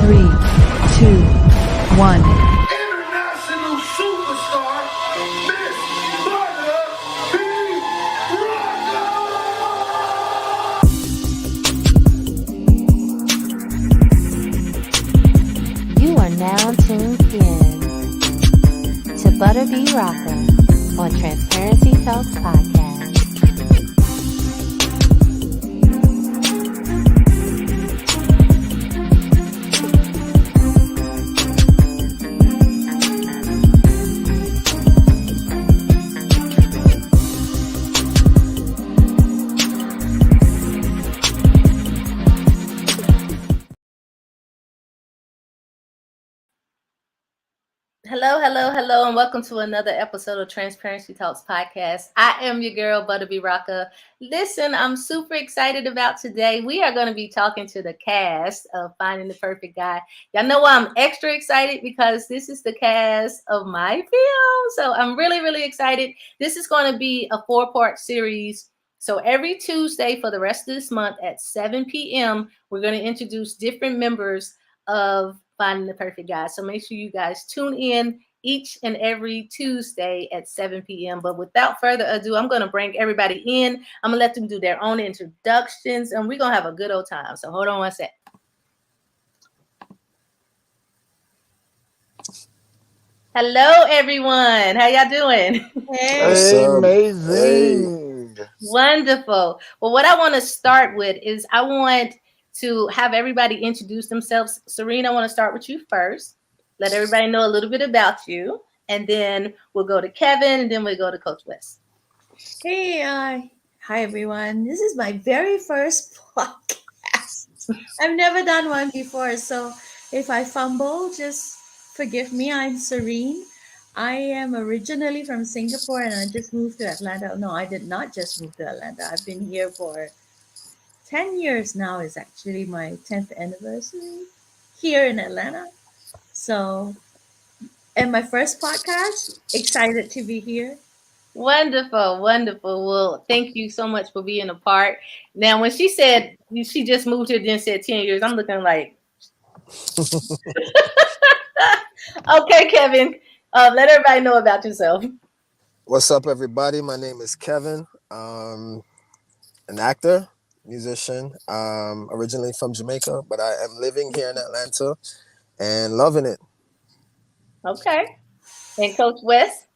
3, 2, 1. International superstar, Miss Buttabrocka! You are now tuned in to buttabrocka on Transparency Talks Podcast. Hello, and welcome to another episode of Transparency Talks Podcast. I am your girl, buttabrocka. Listen, I'm super excited about today. We are going to be talking to the cast of Finding the Perfect Guy. Y'all know why I'm extra excited? Because this is the cast of my film. So I'm really excited. This is going to be a 4-part series. So every Tuesday for the rest of this month at 7 p.m., we're going to introduce different members of Finding the Perfect Guy. So make sure you guys tune in each and every Tuesday at 7 p.m. But without further ado, I'm going to bring everybody in. I'm going to let them do their own introductions, and we're going to have a good old time. So hold on one sec. Hello, everyone. How y'all doing? Hey, amazing. Hey. Wonderful. Well, what I want to start with is I want to have everybody introduce themselves. Serena, I want to start with you first. Let everybody know a little bit about you. And then we'll go to Kevin, and then we'll go to Coach West. Hey, hi everyone. This is my very first podcast. I've never done one before, so if I fumble, just forgive me. I'm Serene. I am originally from Singapore, and I just moved to Atlanta. No, I did not just move to Atlanta. I've been here for 10 years now. Is actually my 10th anniversary here in Atlanta. So, and my first podcast, excited to be here. Wonderful. Well, thank you so much for being a part. Now, when she said she just moved here, then said 10 years, I'm looking like, okay, Kevin, let everybody know about yourself. What's up, everybody? My name is Kevin. An actor, musician, originally from Jamaica, but I am living here in Atlanta and loving it. Okay. And Coach West?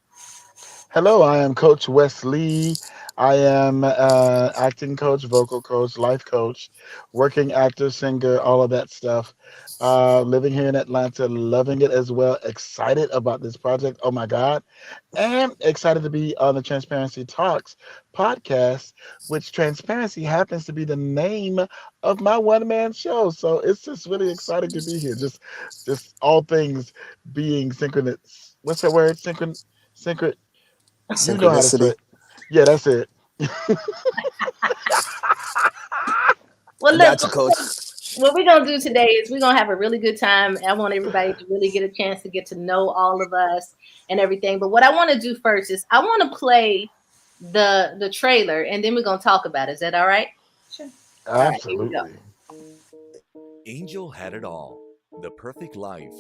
Hello, I am Coach Wes Lee. I am acting coach, vocal coach, life coach, working actor, singer, all of that stuff. Living here in Atlanta, loving it as well. Excited about this project. Oh my God. And excited to be on the Transparency Talks podcast, which transparency happens to be the name of my one-man show. So it's just really exciting to be here. Just all things being synchronous. What's that word? Synchron. You know how to say it. Yeah, that's it. Well, look, what we're going to do today is we're going to have a really good time. I want everybody to really get a chance to get to know all of us and everything. But what I want to do first is I want to play the trailer, and then we're going to talk about it. Is that all right? Sure. Absolutely. All right, Angel had it all. The perfect life,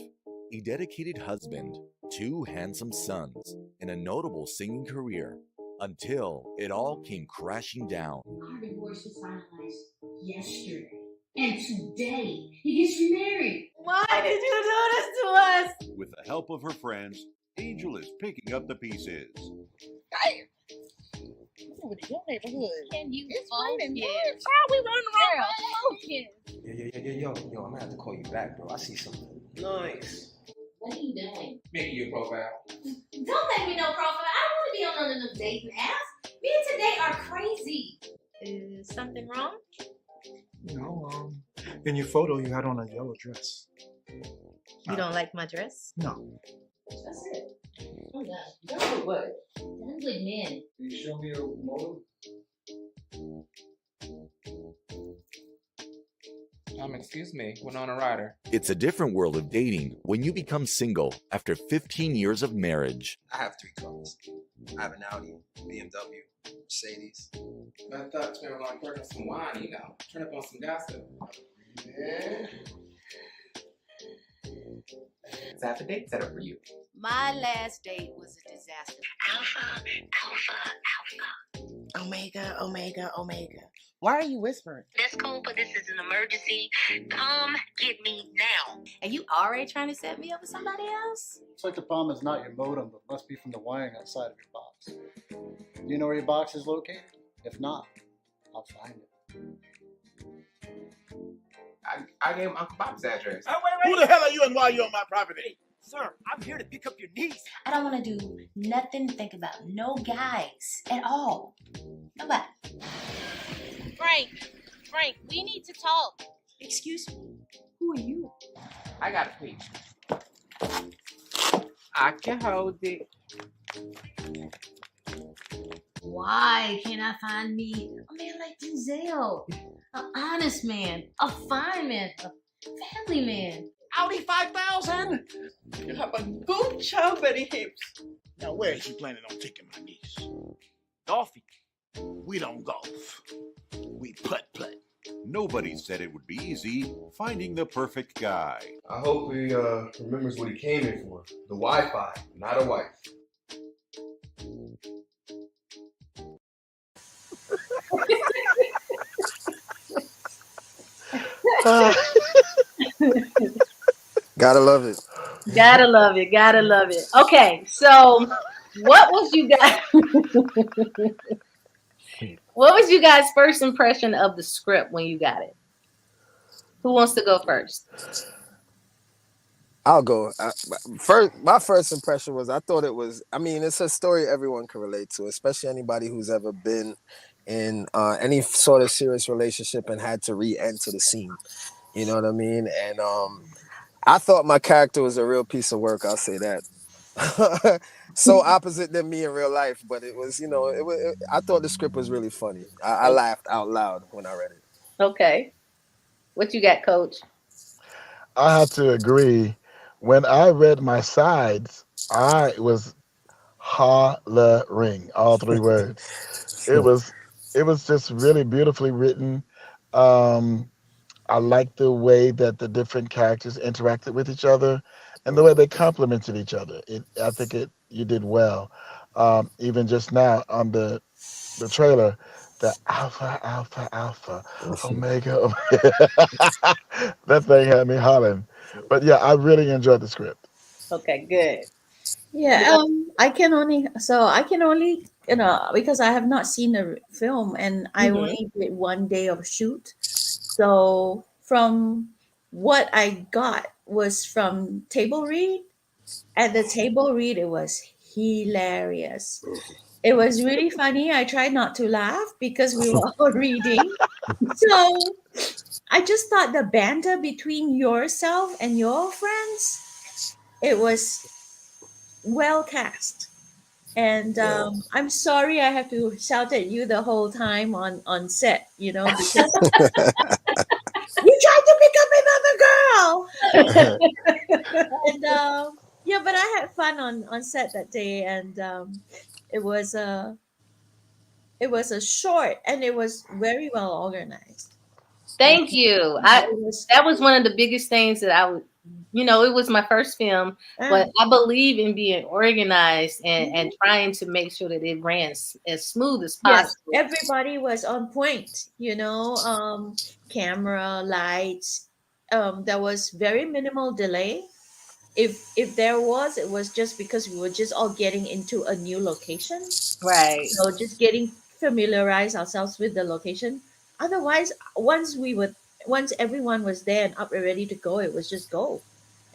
a dedicated husband, 2 handsome sons, and a notable singing career, until it all came crashing down. Our divorce was finalized yesterday, and today he gets remarried. Why did you do this to us? With the help of her friends, Angel is picking up the pieces. With your neighborhood. Can you It's focus? raining. How we running around? Focus. Yo, I'm gonna have to call you back, bro. I see something nice. What are you doing? Making your profile. Don't make me no profile. I don't want to be on none of them dating apps. Me and today are crazy. Is something wrong? No, in your photo, you had on a yellow dress. You don't like my dress? No. That's it. Oh, no. Done with what? Done with men. Can you show me a motive? Excuse me, Winona Ryder. It's a different world of dating when you become single after 15 years of marriage. I have 3 cars. I have an Audi, BMW, Mercedes. I thought you were going to work on some wine, turn up on some gossip. Yeah. Let's have a date set up for you. My last date was a disaster. Alpha, alpha, alpha. Omega, omega, omega. Why are you whispering? That's cool, but this is an emergency. Come get me now. And you already trying to set me up with somebody else? Looks like the problem is not your modem, but must be from the wiring outside of your box. Do you know where your box is located? If not, I'll find it. I gave him Uncle Bob's address. Oh, wait. Who the hell are you and why are you on my property? Sir, I'm here to pick up your niece. I don't want to do nothing, think about no guys at all. Nobody. Frank, we need to talk. Excuse me. Who are you? I got a page. I can hold it. Why can't I find me a man like Denzel? An honest man, a fine man, a family man. Audi 5000? You have a good child, Betty Hips. Now, where is she planning on taking my niece? Golfing. We don't golf. We putt-putt. Nobody said it would be easy finding the perfect guy. I hope he remembers what he came in for. The Wi-Fi, not a wife. Gotta love it. Gotta love it. Gotta love it. Okay, so what was you guys? What was you guys' first impression of the script when you got it? Who wants to go first? I'll go. My first impression was I thought it was. I mean, it's a story everyone can relate to, especially anybody who's ever been in any sort of serious relationship and had to re-enter the scene. You know what I mean? And I thought my character was a real piece of work. I'll say that. So opposite than me in real life, but it was, you know, I thought the script was really funny. I laughed out loud when I read it. Okay, what you got, Coach? I have to agree. When I read my sides, I was hollering all three words. It was just really beautifully written. I liked the way that the different characters interacted with each other and the way they complemented each other. I think you did well. Even just now on the trailer, the alpha, omega. That thing had me hollering. But yeah, I really enjoyed the script. Okay, good. Yeah, I can only because I have not seen the film and I only did 1 day of shoot. So from what I got was from table read. At the table read, it was hilarious. It was really funny. I tried not to laugh because we were all reading. So I just thought the banter between yourself and your friends, it was well cast. And I'm sorry I have to shout at you the whole time on set, because you tried to pick up another girl. And yeah, but I had fun on set that day, and it was a short, and it was very well organized. Thank you. That was one of the biggest things that I would, it was my first film, but I believe in being organized and trying to make sure that it ran as smooth as possible. Yes, everybody was on point, camera, lights. There was very minimal delay. If there was, it was just because we were just all getting into a new location. Right. So just getting familiarize ourselves with the location. Otherwise, once everyone was there and up and ready to go, it was just go.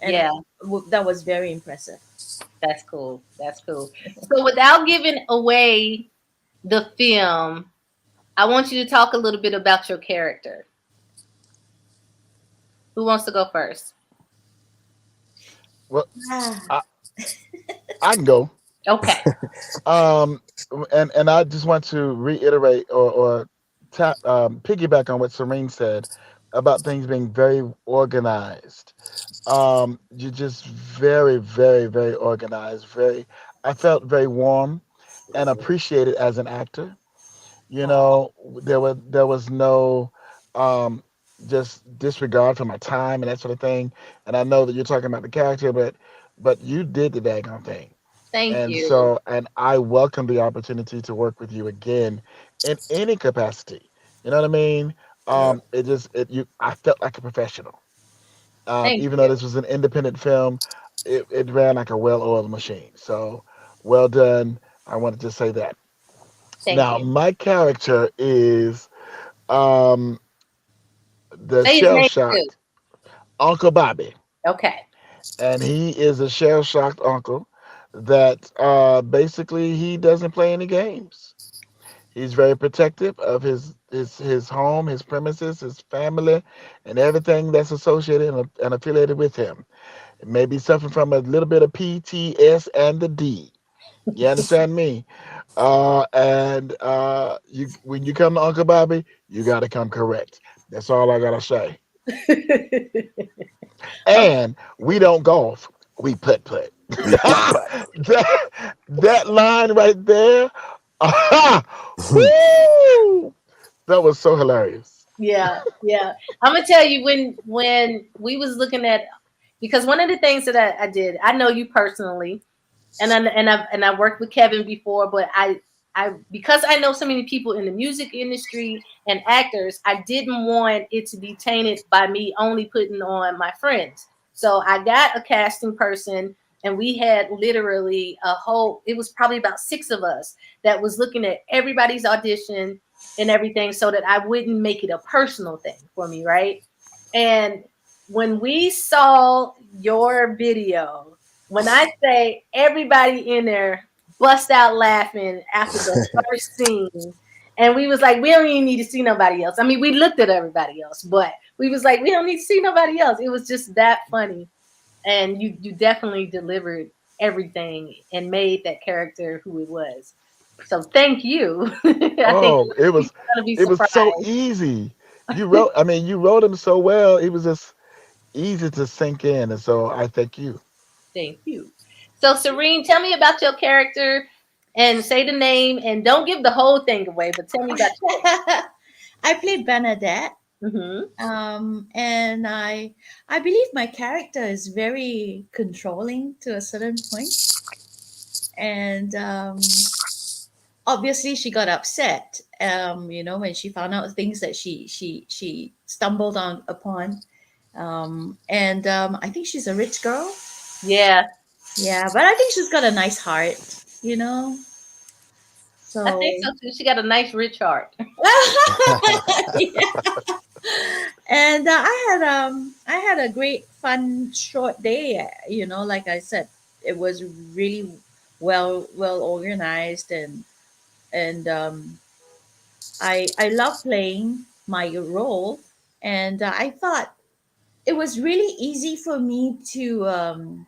And that was very impressive. That's cool. So without giving away the film, I want you to talk a little bit about your character. Who wants to go first? Well, I can go. Okay. And I just want to reiterate or piggyback on what Serene said about things being very organized. You're just very, very, very organized. I felt very warm and appreciated as an actor. There was no just disregard for my time and that sort of thing. And I know that you're talking about the character, but but you did the daggone thing. Thank And you. so, and I welcome the opportunity to work with you again in any capacity. You know what I mean? Yeah. It just, you, I felt like a professional. Thank Even though you. this was an independent film, it ran like a well-oiled machine. So, well done. I wanted to say that. Thank Now, you. my character is um, the Say his shell name too. shocked Uncle Bobby. Okay. And he is a shell shocked uncle that basically he doesn't play any games. He's very protective of his home, his premises, his family, and everything that's associated and affiliated with him. Maybe suffering from a little bit of PTS and the D. You understand me? And you when you come to Uncle Bobby, you got to come correct. That's all I gotta say. And we don't golf. We putt putt. We put put. That line right there. Woo! That was so hilarious. Yeah, yeah. I'm gonna tell you when we was looking at, because one of the things that I did, I know you personally, and I worked with Kevin before, but I because I know so many people in the music industry and actors, I didn't want it to be tainted by me only putting on my friends. So I got a casting person, and we had literally a whole, it was probably about six of us that was looking at everybody's audition and everything so that I wouldn't make it a personal thing for me, right? And when we saw your video, when I say everybody in there bust out laughing after the first scene, and we was like, we don't even need to see nobody else. I mean, we looked at everybody else, but we was like, we don't need to see nobody else. It was just that funny, and you definitely delivered everything and made that character who it was. So thank you. I think Oh, it people was are gonna be it was so surprised. easy. You wrote him so well. It was just easy to sink in. And so I thank you. Thank you. So, Serene, tell me about your character and say the name, and don't give the whole thing away, but tell me about yours. I played Bernadette, Mm-hmm. and I believe my character is very controlling to a certain point, and obviously she got upset. When she found out things that she stumbled on upon, and I think she's a rich girl. Yeah, Yeah, but I think she's got a nice heart. You know, I think so so too. She got a nice rich heart. yeah. And I had a great fun short day. Like I said, it was really well organized, and I love playing my role, and I thought it was really easy for me to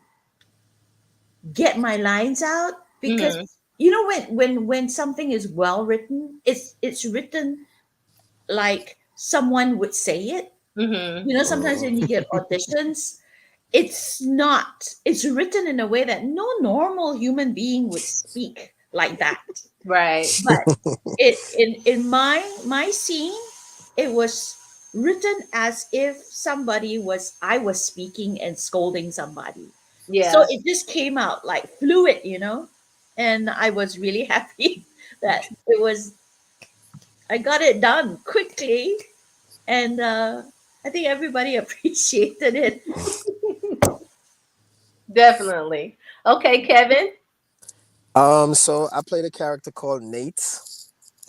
get my lines out because Mm-hmm. when something is well written, it's written like someone would say it. Mm-hmm. Sometimes when you get auditions, it's written in a way that no normal human being would speak like that. Right. But in my scene, it was written as if I was speaking and scolding somebody. So Yeah. it just came out like fluid. And I was really happy that I got it done quickly, and I think everybody appreciated it. Definitely. Okay, Kevin. So I played a character called Nate.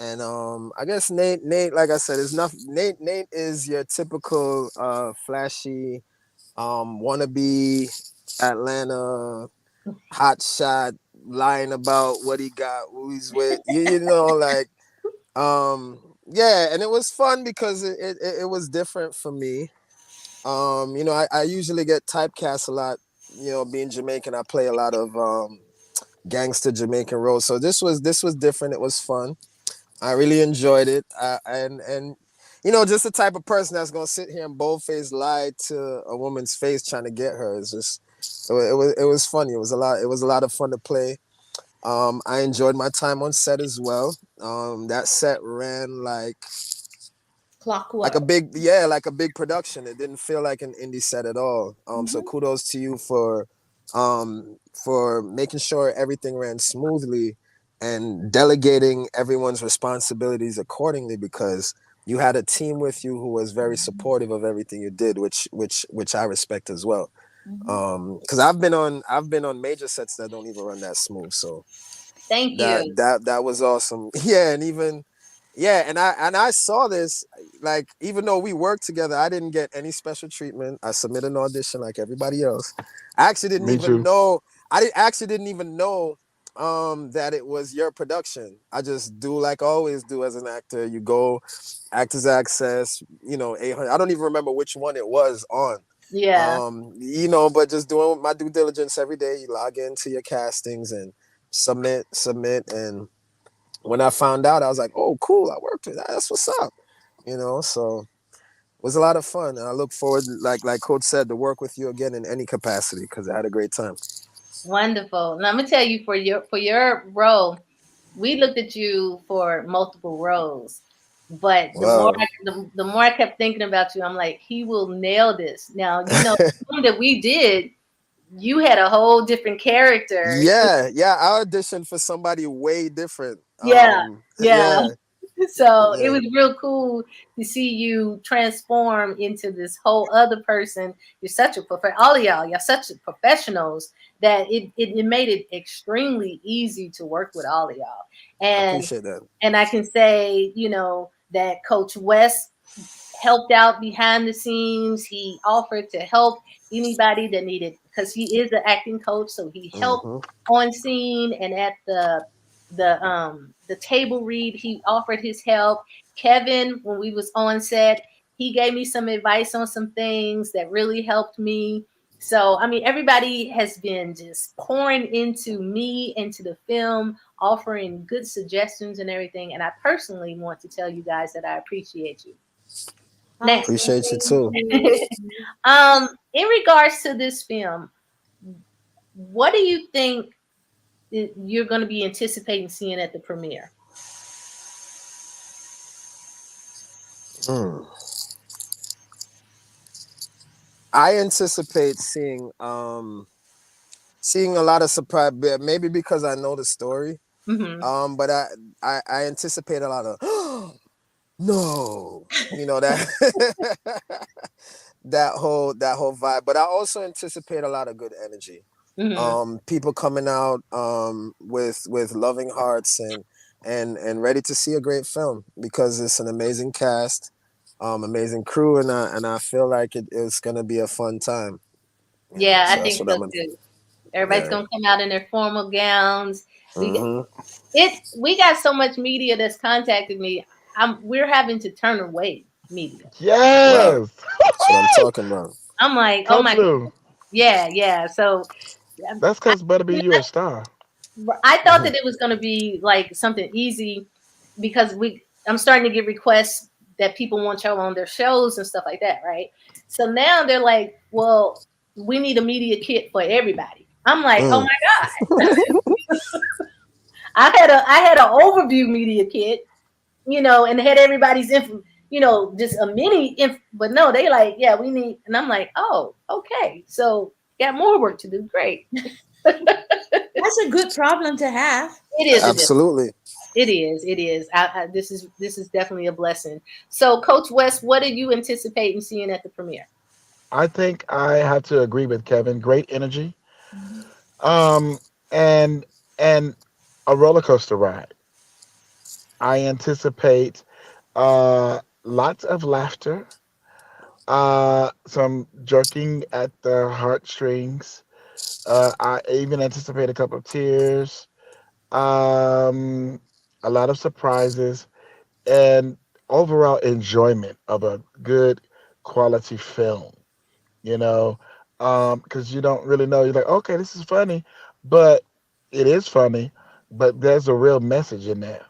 And I guess Nate, like I said, is not Nate is your typical flashy wannabe Atlanta hot shot lying about what he got, who he's with. Like yeah, and it was fun because it was different for me. I usually get typecast a lot. Being Jamaican, I play a lot of gangster Jamaican roles. So this was different. It was fun. I really enjoyed it. And just the type of person that's gonna sit here and boldface lie to a woman's face trying to get her is just it was funny. It was a lot of fun to play. I enjoyed my time on set as well. That set ran like a Clockwork. big yeah, like a big production. It didn't feel like an indie set at all. So Mhm. kudos to you for for making sure everything ran smoothly and delegating everyone's responsibilities accordingly, because you had a team with you who was very supportive of everything you did, which I respect as well. Because I've been on major sets that don't even run that smooth. So Thank you. that was awesome. Yeah, and even yeah, and I saw this, like, even though we worked together, I didn't get any special treatment. I submitted an audition like everybody else. I actually didn't Me even too. know. Actually didn't even know that it was your production. I just do like I always do as an actor. You go Actors Access, 800. I don't even remember which one it was on. Yeah. But just doing my due diligence every day. You log into your castings and submit, and when I found out, I was like, "Oh, cool! I worked with that. That's what's up." So it was a lot of fun, and I look forward, like Coach said, to work with you again in any capacity because I had a great time. Wonderful. Now I'm gonna tell you, for your role, we looked at you for multiple roles, but Wow. the more I kept thinking about you, I'm like, he will nail this. Now the one that we did, you had a whole different character. Yeah, I auditioned for somebody way different. Yeah, yeah. Yeah, So it yeah. was real cool to see you transform into this whole other person. You're such a all of y'all, you're such professionals that it made it extremely easy to work with all of y'all. I And appreciate that. and I can say, that Coach West helped out behind the scenes. He offered to help anybody that needed, because he is an acting coach, so he helped Hmm. on scene and at the table read. He offered his help. Kevin, when we was on set, he gave me some advice on some things that really helped me. So I mean, everybody has been just pouring into me, into the film, offering good suggestions and everything. And I personally want to tell you guys that I appreciate you. Now, Appreciate you too. in regards to this film, what do you think you're going to be anticipating seeing at the premiere? Hmm. I anticipate seeing a lot of surprise, maybe because I know the story. Hmm. But I anticipate a lot of no, that that whole vibe. But I also anticipate a lot of good energy. Hmm. People coming out with loving hearts and ready to see a great film because it's an amazing cast, amazing crew, and I feel like it's gonna be a fun time. Yeah, So I that's think what so I'm. too. Everybody's Yeah. gonna come out in their formal gowns. We Hmm. we got so much media that's contacted me. We're having to turn away media. Wow. Yes. That's what I'm talking about. I'm like, oh Coach my, Lou. yeah, yeah. So That's because Butterby, you a star. I thought that it was going to be like something easy because I'm starting to get requests that people want y'all on their shows and stuff like that, right? So now they're like, well, we need a media kit for everybody. I'm like, oh Mm. my god, I had an overview media kit, and had everybody's info, just a but no, they like, yeah, we need, and I'm like, oh, okay, so got more work to do. Great. That's a good problem to have. It is. It is. Absolutely. It is. It is. This is definitely a blessing. So, Coach West, what are you anticipating seeing at the premiere? I think I have to agree with Kevin. Great energy. Um, and and a roller coaster ride. I anticipate lots of laughter, some jerking at the heartstrings. I even anticipate a couple of tears, um, a lot of surprises, and overall enjoyment of a good quality film. You know, because you don't really know. You're like, okay, this is funny, but it is funny, but there's a real message in there.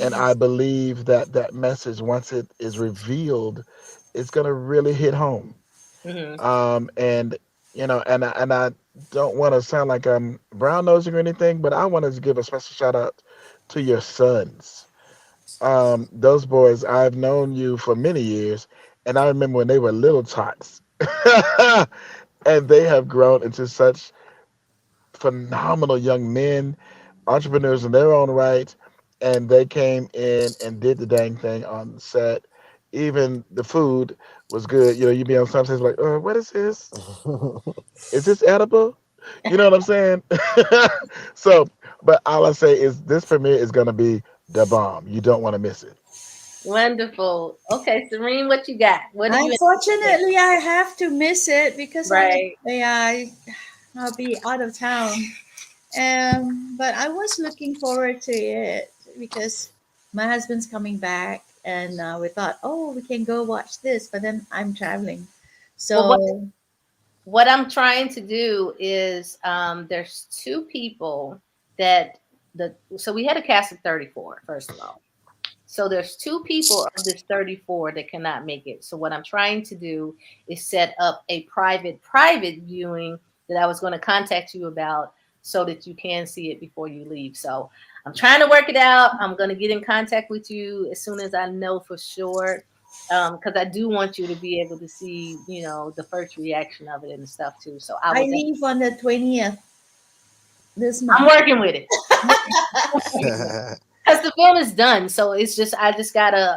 And I believe that that message, once it is revealed, it's gonna really hit home. Hmm. And and I don't want to sound like I'm brown nosing or anything, but I want to give a special shout out to your sons. Those boys, I've known you for many years, and I remember when they were little tots, and they have grown into such phenomenal young men, entrepreneurs in their own right, and they came in and did the dang thing on set. Even the food was good. You know, you'd be on some stage like, what is this? Is this edible? You know what I'm saying? So, but all I say is this premiere is gonna be the bomb. You don't want to miss it. Wonderful. Okay, Serene, what you got? What do you anticipate? Unfortunately, I have to miss it because Right. I'll be out of town. But I was looking forward to it because my husband's coming back, and we thought, oh, we can go watch this. But then I'm traveling, Well, so what I'm trying to do is there's two people that so we had a cast of 34, first of all. So there's two people of this 34 that cannot make it. So what I'm trying to do is set up a private viewing that I was going to contact you about so that you can see it before you leave. So I'm trying to work it out. I'm going to get in contact with you as soon as I know for sure. Because I do want you to be able to see, the first reaction of it and stuff too. So I I will. leave on the 20th this I'm month. working with it. Because the film is done, so it's just I just gotta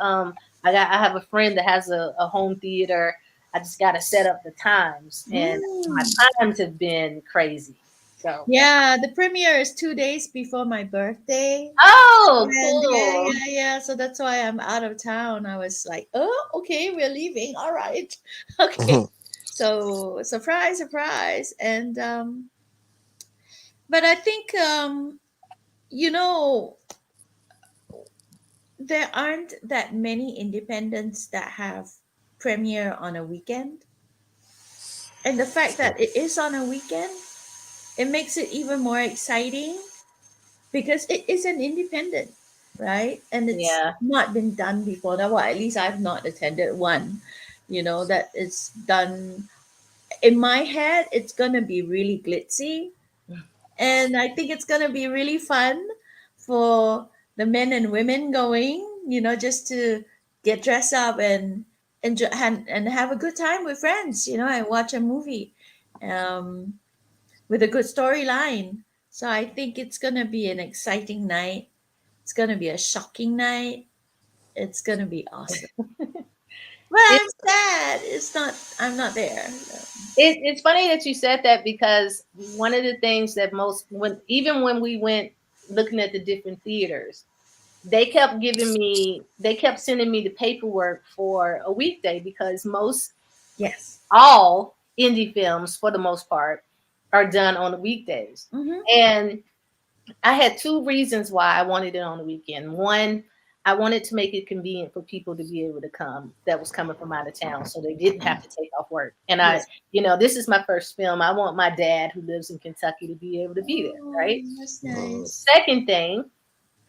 I have a friend that has a home theater. I just gotta set up the times, and my Mm. times have been crazy. So Yeah, the premiere is 2 days before my birthday. oh, And cool. yeah. So that's why I'm out of town. I was like, oh, okay, we're leaving. All right. Okay. So surprise, surprise. But I think you know, there aren't that many independents that have premiere on a weekend. And the fact that it is on a weekend, it makes it even more exciting because it is an independent, right? And it's Yeah. not been done before. Now, well, at least I've not attended one, that it's done. In my head, it's gonna be really glitzy, and I think it's gonna be really fun for the men and women going, just to get dressed up and enjoy and have a good time with friends, and watch a movie. Um, with a good storyline. So I think it's gonna be an exciting night. It's gonna be a shocking night. It's gonna be awesome. But I'm It's sad. It's not. I'm not there. it's funny that you said that because one of the things that even when we went looking at the different theaters, they kept sending me the paperwork for a weekday because Yes. all indie films for the most part are done on the weekdays. Mm-hmm. And I had two reasons why I wanted it on the weekend. One, I wanted to make it convenient for people to be able to come that was coming from out of town so they didn't have to take off work. And Yes. this is my first film. I want my dad who lives in Kentucky to be able to be there, Oh, right? that's nice. Second thing,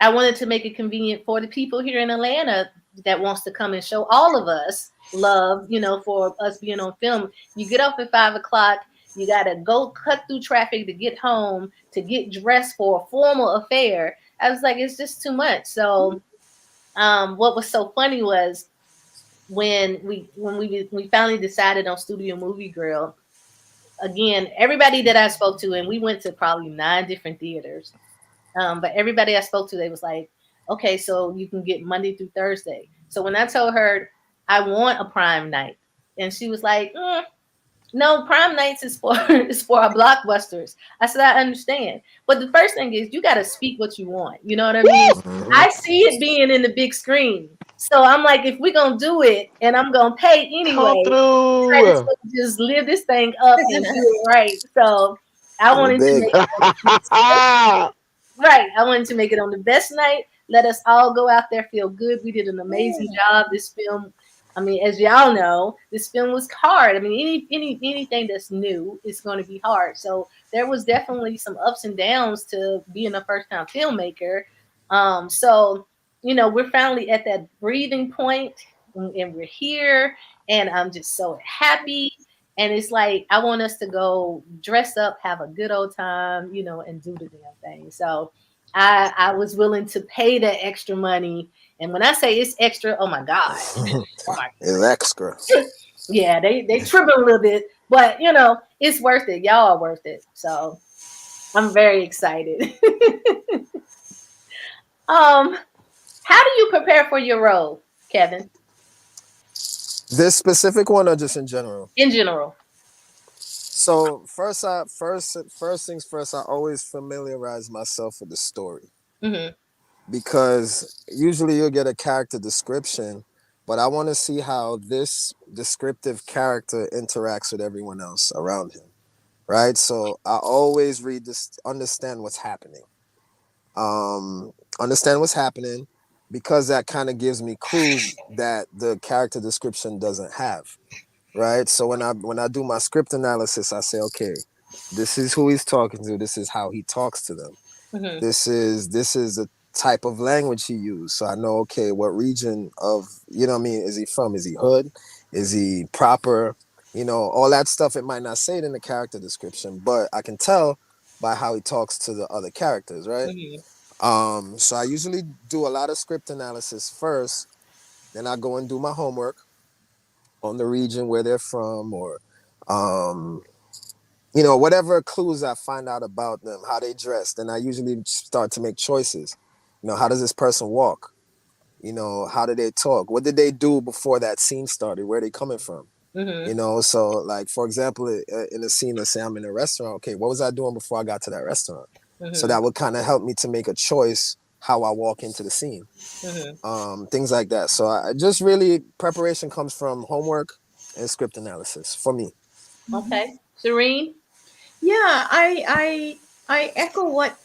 I wanted to make it convenient for the people here in Atlanta that wants to come and show all of us love, for us being on film. You get off at 5 o'clock, you got to go cut through traffic to get home, to get dressed for a formal affair. I was like, it's just too much. So, what was so funny was when we finally decided on Studio Movie Grill. Again, everybody that I spoke to, and we went to probably 9 different theaters. But everybody I spoke to, they was like, okay, so you can get Monday through Thursday. So when I told her I want a prime night, and she was like, no, prime nights is for is for our blockbusters. I said, I understand. But the first thing is you gotta speak what you want. You know what I mean? I see it being in the big screen. So I'm like, if we're gonna do it and I'm gonna pay Come anyway, might as through. well just live this thing up and do it right. So I Dream wanted to big. make right. I wanted to make it on the best night. Let us all go out there, feel good. We did an amazing job. This film, I mean, as y'all know, this film was hard. I mean, anything that's new is going to be hard. So there was definitely some ups and downs to being a first time filmmaker. So we're finally at that breathing point, and we're here, and I'm just so happy. And it's like I want us to go dress up, have a good old time, and do the damn thing. So I was willing to pay that extra money. And when I say it's extra, oh my God. Oh my It's extra. yeah, they tripping a little bit, but it's worth it. Y'all are worth it. So I'm very excited. um, how do you prepare for your role, Kevin? This specific one or just in general? In general. So first things first, I always familiarize myself with the story, Mm-hmm. because usually you'll get a character description, but I want to see how this descriptive character interacts with everyone else around him, right? So I always read this, understand what's happening. Um, understand what's happening, because that kind of gives me clues that the character description doesn't have, right? So when I do my script analysis, I say, okay, this is who he's talking to. This is how he talks to them. Mm-hmm. This is the type of language he used. So I know, okay, what region of, what I mean, is he from? Is he hood? Is he proper? All that stuff. It might not say it in the character description, but I can tell by how he talks to the other characters, right? Mm-hmm. So I usually do a lot of script analysis first, then I go and do my homework on the region where they're from, or um, whatever clues I find out about them, how they dress. Then I usually start to make choices. How does this person walk? How do they talk? What did they do before that scene started? Where are they coming from? Mm-hmm. So like, for example, in a scene, let's say I'm in a restaurant. Okay, what was I doing before I got to that restaurant? So Mm-hmm. that would kind of help me to make a choice how I walk into the scene. Mm-hmm. Things like that. So I just really, preparation comes from homework and script analysis for me. Okay. Serene? Yeah, I echo what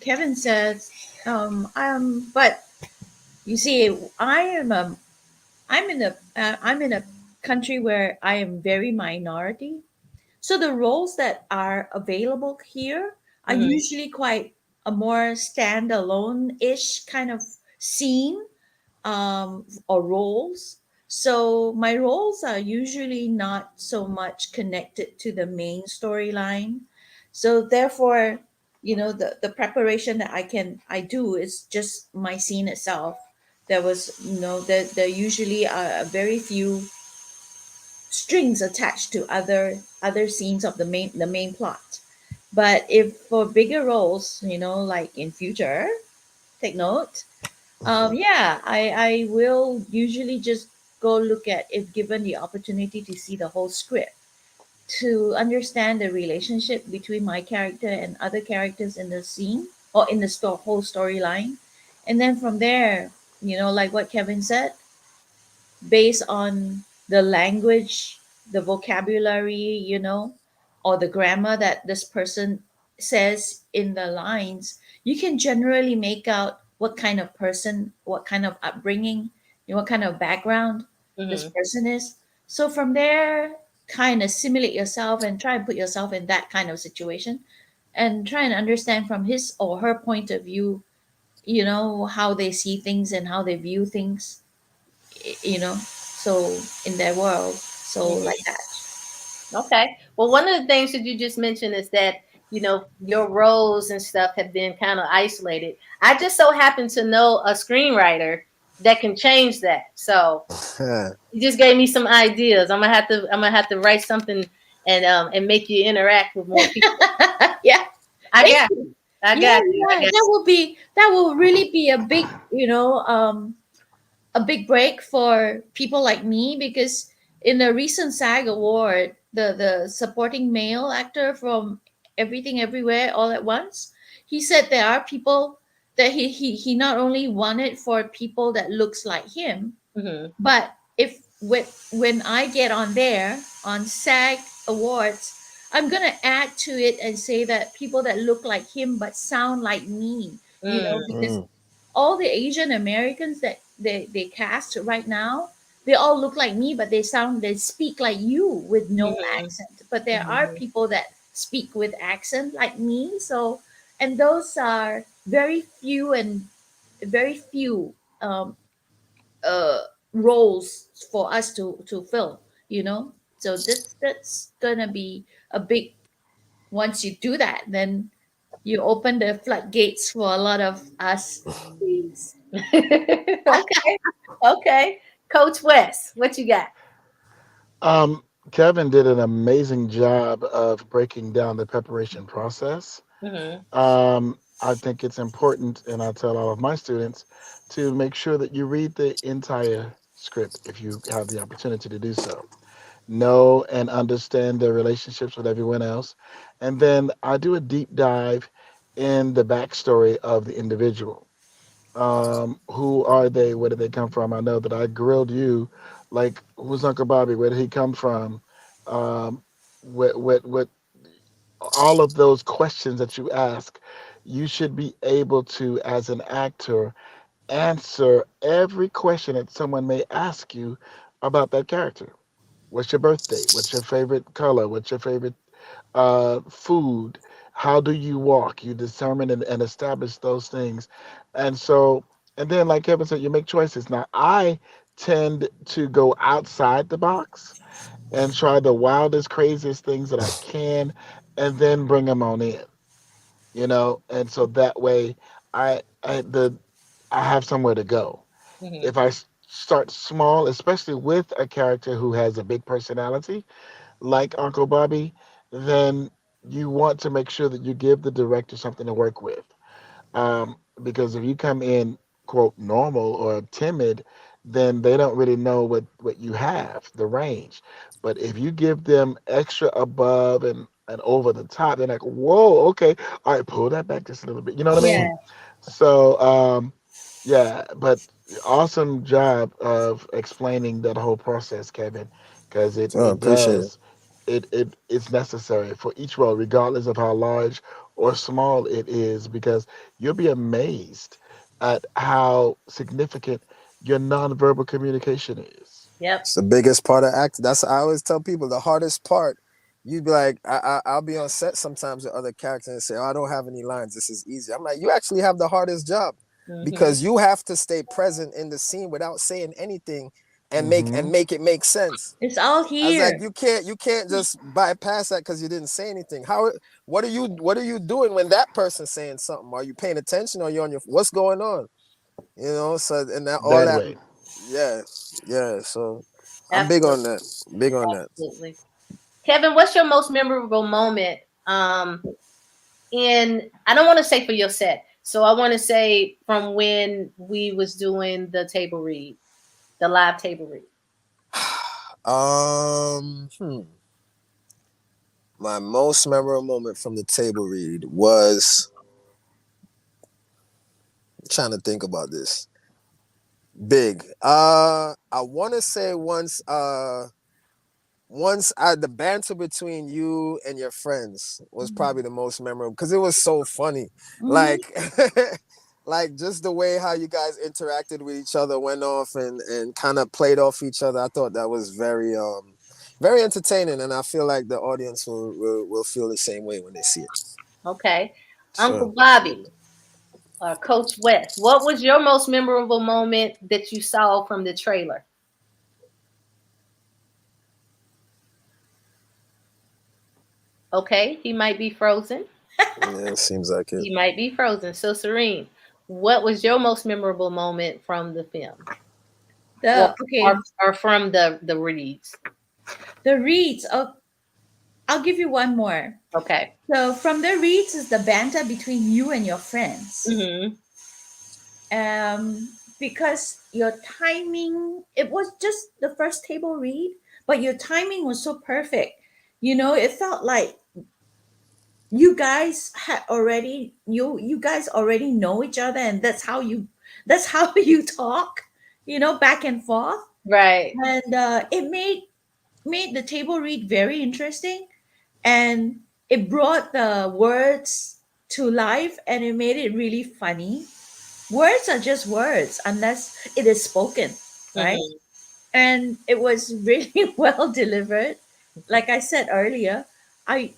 Kevin says. But you see, I'm in a country where I am very minority. So the roles that are available here are Mm-hmm. usually quite a more standalone ish kind of scene, or roles. So my roles are usually not so much connected to the main storyline. So therefore, the preparation that I do is just my scene itself. There usually are very few strings attached to other scenes of the main plot. But if for bigger roles, like in future, take note. Yeah, I will usually just go look at, if given the opportunity to see the whole script, to understand the relationship between my character and other characters in the scene, or in the whole storyline. And then from there, like what Kevin said, based on the language, the vocabulary, or the grammar that this person says in the lines, you can generally make out what kind of person, what kind of upbringing, what kind of background this Mm-hmm. person is. So from there, kind of simulate yourself and try and put yourself in that kind of situation, and try and understand from his or her point of view, how they see things and how they view things, so in their world, so like Mm-hmm. that. Okay. Well, one of the things that you just mentioned is that, your roles and stuff have been kind of isolated. I just so happen to know a screenwriter that can change that. So you just gave me some ideas. I'm gonna have to write something and make you interact with more people. Yeah, I thank got you. you. I Yeah, got you. I yeah, got that will really be a big break for people like me, because in the recent SAG award, the supporting male actor from Everything Everywhere All at Once, he said there are people that he not only wanted for people that looks like him, you. but if when I get on there on SAG Awards, I'm gonna add to it and say that people that look like him but sound like me, Mm-hmm. because all the Asian Americans that they cast right now, they all look like me, but they speak like you with no Mm-hmm. accent. But there are Mm-hmm. people that speak with accent like me. So, and those are very few uh, roles for us to fill. So that's gonna be a big. Once you do that, then you open the floodgates for a lot of us. Please. Okay. Okay. Coach West, what you got? Kevin did an amazing job of breaking down the preparation process. Mhm. I think it's important, and I tell all of my students to make sure that you read the entire script if you have the opportunity to do so. Know and understand their relationships with everyone else. And then I do a deep dive in the backstory of the individual. Who are they? Where did they come from? I know that I grilled you, like, who's Uncle Bobby? Where did he come from? Um, what all of those questions that you ask, you should be able to, as an actor, answer every question that someone may ask you about that character. What's your birthday? What's your favorite color? What's your favorite food? How do you walk? You determine and establish those things. And so, and then, like Kevin said, you make choices. Now, I tend to go outside the box and try the wildest, craziest things that I can, and then bring them on in. And so that way, the I have somewhere to go. Mhm. If I start small, especially with a character who has a big personality, like Uncle Bobby, then you want to make sure that you give the director something to work with. Because if you come in, quote, normal or timid, then they don't really know what you have, the range. But if you give them extra above and over the top, they're like, whoa, okay, all right, pull that back just a little bit. You know what I Yeah. mean? So, yeah, but awesome job of explaining that whole process, Kevin, because it Oh, it appreciate it. does it's necessary for each role, regardless of how large or small it is, because you'll be amazed at how significant your nonverbal communication is. Yep. It's the biggest part of acting. That's I always tell people the hardest part. You'd be like, I'll be on set sometimes with other characters and say, oh, I don't have any lines. This is easy. I'm like, you actually have the hardest job Mhm. because you have to stay present in the scene without saying anything and Hmm. make it make sense. It's all I was like, here. you can't just bypass that because you didn't say anything. What are you doing when that person's saying something? Are you paying attention or you on your what's going on? So and that all That that way. yeah, yeah. So I'm big Absolutely. on that. Big on that. Absolutely. Kevin, what's your most memorable moment in I don't want to say for your set. So I want to say from when we was doing the table read, the live table read. Um, hmm. My most memorable moment from the table read was trying to think about this. Big. I want to say once the banter between you and your friends was probably the most memorable because it was so funny. Hmm. Like like just the way how you guys interacted with each other went off and kind of played off each other. I thought that was very entertaining, and I feel like the audience will feel the same way when they see it. Okay. Uncle Sure. Bobby or Coach West, what was your most memorable moment that you saw from the trailer? Okay, he might be frozen. Yeah, it seems like it. He might be frozen. So Serene, what was your most memorable moment from the film? Or The or, okay, or from the reads? the reads. Oh, I'll give you one more. Okay. So from the reads is the banter between you and your friends. Mm-hmm. Because your timing, it was just the first table read, but your timing was so perfect. It felt like you guys already know each other, and that's how you talk, back and forth. Right. And it made the table read very interesting, and it brought the words to life, and it made it really funny. Words are just words unless it is spoken, right? Mm-hmm. And it was really well delivered. Like I said earlier, i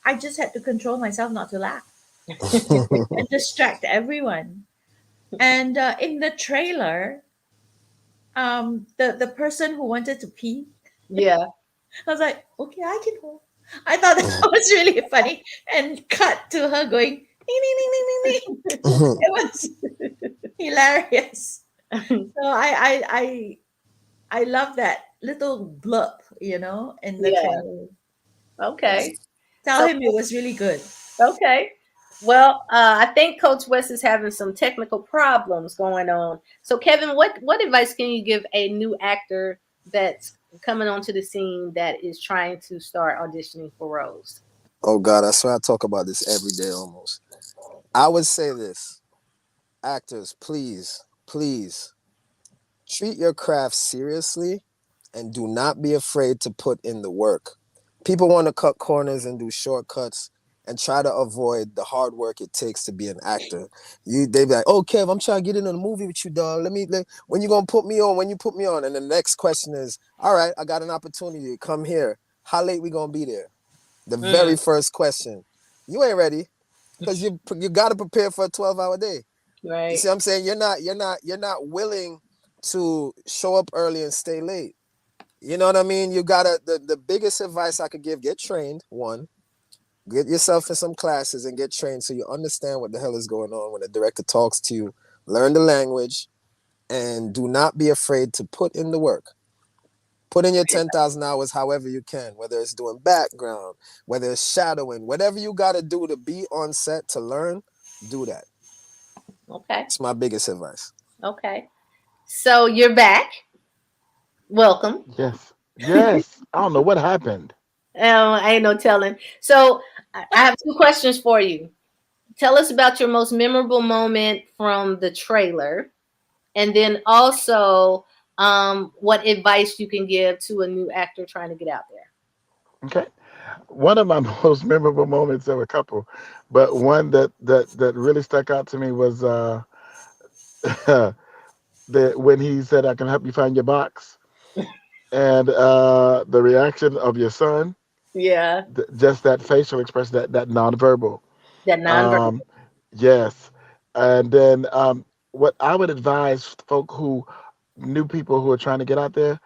I just had to control myself not to laugh and distract everyone. And in the trailer, the person who wanted to pee, Yeah. I was like, okay, I can hold. I thought that was really funny, and cut to her going ding, ding, ding, ding, ding, ding. It was hilarious. So I love that little blurb, in the Yeah. trailer. Okay. Tell So him it was really good. okay. Well, I think Coach West is having some technical problems going on. So, Kevin, what advice can you give a new actor that's coming onto the scene that is trying to start auditioning for roles? Oh God, I swear I talk about this every day almost. I would say this: actors, please, please treat your craft seriously and do not be afraid to put in the work. People want to cut corners and do shortcuts and try to avoid the hard work it takes to be an actor. They be like, "Oh, Kev, I'm trying to get in a movie with you, dog. When you gonna put me on? When you put me on?" And the next question is, "All right, I got an opportunity. Come here. How late we gonna be there?" The very Mm, first question. You ain't ready because you got to prepare for a 12-hour day. You right. see what I'm saying? You're not willing to show up early and stay late. You know what I mean? You gotta the biggest advice I could give: get trained. One, get yourself in some classes and get trained so you understand what the hell is going on when the director talks to you. Learn the language and do not be afraid to put in the work. Put in your 10,000 hours however you can, whether it's doing background, whether it's shadowing, whatever you got to do to be on set to learn, do that. Okay. It's my biggest advice. Okay. So you're back. Welcome. Yes. Yes. I don't know what happened. Ain't no telling. So I have two questions for you. Tell us about your most memorable moment from the trailer, and then also what advice you can give to a new actor trying to get out there. Okay. One of my most memorable moments, there were a couple, but one that really stuck out to me was the when he said, "I can help you find your box," and the reaction of your son, Yeah, just that facial expression, that nonverbal. that nonverbal. Um, yes, and then what I would advise folk who new people who are trying to get out there,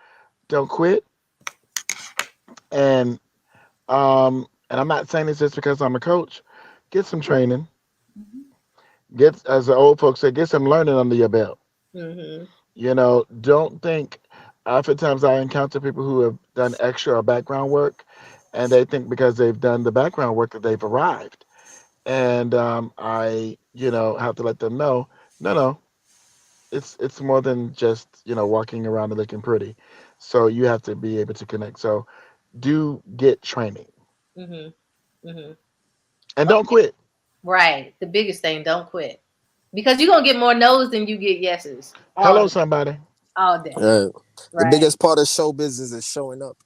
don't quit. And and I'm not saying this just because I'm a coach. Get some training. Get, as the old folks say, get some learning under your belt. Mm-hmm. Don't think. Oftentimes, I encounter people who have done extra or background work, and they think because they've done the background work that they've arrived. And I, have to let them know, no, no, it's more than just walking around and looking pretty. So you have to be able to connect. So do get training Mm-hmm. Mm-hmm. and don't quit. Right. The biggest thing, don't quit. Because you're gonna get more no's than you get yeses all Hello, day. somebody. All day. Right. The Right. biggest part of show business is showing up.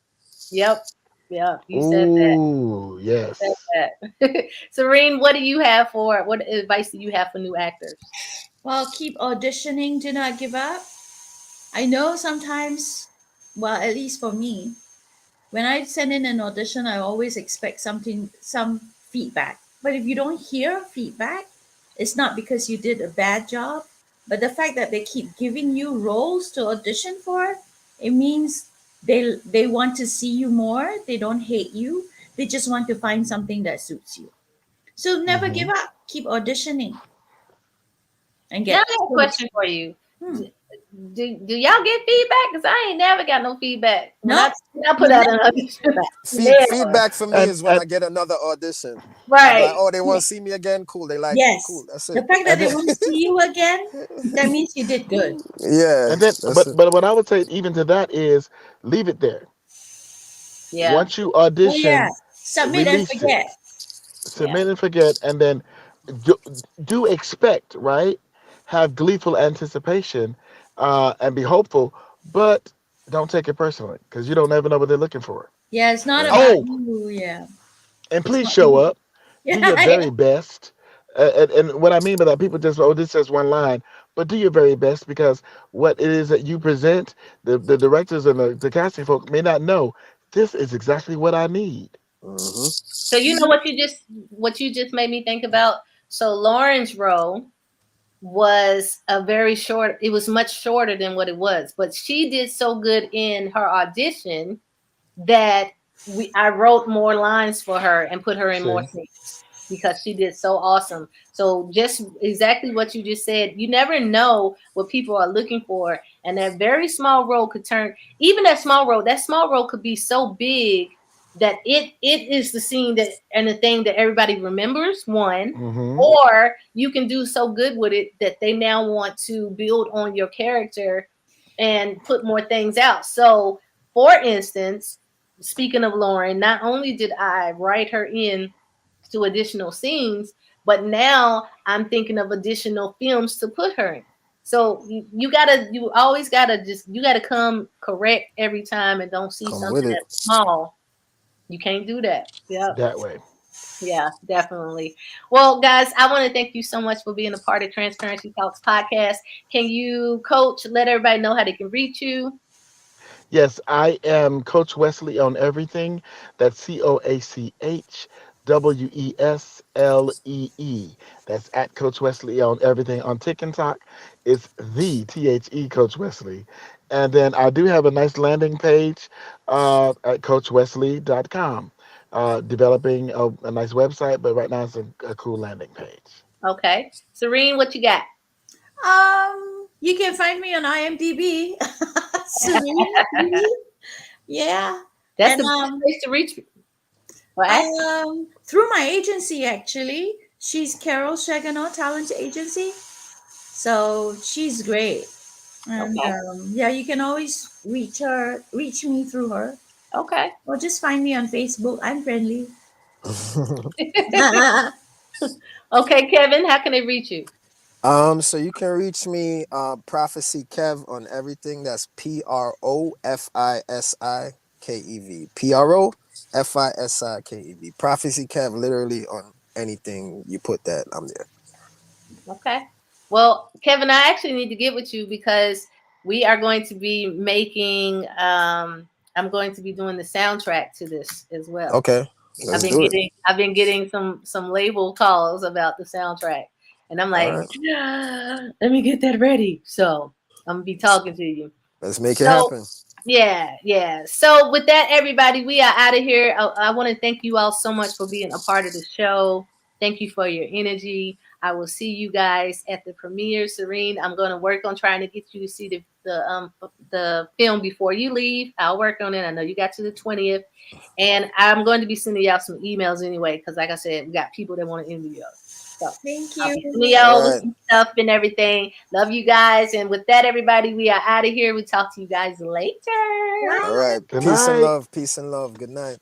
Yep. Yep. You said that. Ooh, Said yes. that. Serene, what do you have for what advice do you have for new actors? Well, keep auditioning. Do not give up. I know sometimes, well, at least for me, when I send in an audition, I always expect some feedback. But if you don't hear feedback, it's not because you did a bad job, but the fact that they keep giving you roles to audition for, it means they want to see you more. They don't hate you. They just want to find something that suits you. So never give Hmm. up. Keep auditioning and Now I get have a coached. question for you. Hmm. Do y'all get feedback? Because I ain't never got no feedback. When No, I put you out never an get audition, feedback. never. Feedback for me And is when and I get another audition. I'm like, Right. oh, they want Yeah. to see me again. Cool. They like me. Yes. Cool. That's The it. fact that and they then, want to see you again, that means you did good. Yeah, and then that's but it. but what I would say even to that is leave it there. Yeah. Once you Oh yeah. audition, Submit and release it. forget. Yeah. Submit and forget, and then do, do expect, right? Have gleeful anticipation, and be hopeful, but don't take it personally because you don't ever know what they're looking for. Yeah, it's not Right. about Oh, you. Yeah. and It's please not show you. up. Do your Yeah. very best. And what I mean by that, people just, oh, this says one line, but do your very best because what it is that you present, the directors and the casting folk may not know this is exactly what I need. Mm-hmm. So you know what you just made me think about. So Lauren's role was a very short. It was much shorter than what it was, but she did so good in her audition that I wrote more lines for her and put her in more See? scenes because she did so awesome. So just exactly what you just said. You never know what people are looking for, and that very small role could turn even that small role. That small role could be so big that it is the scene that and the thing that everybody remembers, one, Mm-hmm. or you can do so good with it that they now want to build on your character and put more things out. So, for instance, speaking of Lauren, not only did I write her in to additional scenes, but now I'm thinking of additional films to put her in. So you always gotta you gotta come correct every time and don't see Come with something it. that's small. You can't do that. Yep. That way. Yeah, definitely. Well, guys, I want to thank you so much for being a part of Transparency Talks podcast. Can you, Coach, let everybody know how they can reach you? Yes, I am Coach Wesley on everything. That's CoachWeslee. That's at Coach Wesley on everything. On TikTok, it's the Coach Wesley. And then I do have a nice landing page at CoachWesley.com. Developing a nice website, but right now it's a cool landing page. Okay. Serene, what you got? You can find me on IMDb. Serene. Yeah. That's And the best place to reach me. What? through my agency actually. She's Carol Shagano Talent Agency. So she's great. And Okay. yeah, you can always reach me through her. Okay. Or just find me on Facebook. I'm friendly. Okay, Kevin, how can they reach you? So you can reach me, Prophecy Kev, on everything. That's PROFISIKEV. PROFISIKEV. Prophecy Kev, literally on anything you put that, I'm there. Okay. Well, Kevin, I actually need to get with you because we are going to be making I'm going to be doing the soundtrack to this as well. Okay, let's do it. I've been getting some label calls about the soundtrack. And I'm All like, right, let me get that ready. So I'm gonna be talking to you. let's make it So happen. yeah. So with that, everybody, we are out of here. I want to thank you all so much for being a part of the show. Thank you for your energy. I will see you guys at the premiere. Serene, I'm going to work on trying to get you to see the film before you leave. I'll work on it. I know you got to the 20th, and I'm going to be sending y'all some emails anyway because, like I said, we got people that want to interview us. So Thank I'll you. be sending y'all with some stuff and everything. Love you guys, and with that, everybody, we are out of here. We talk to you guys later. All right, Good peace and night. love. Peace and love. Good night.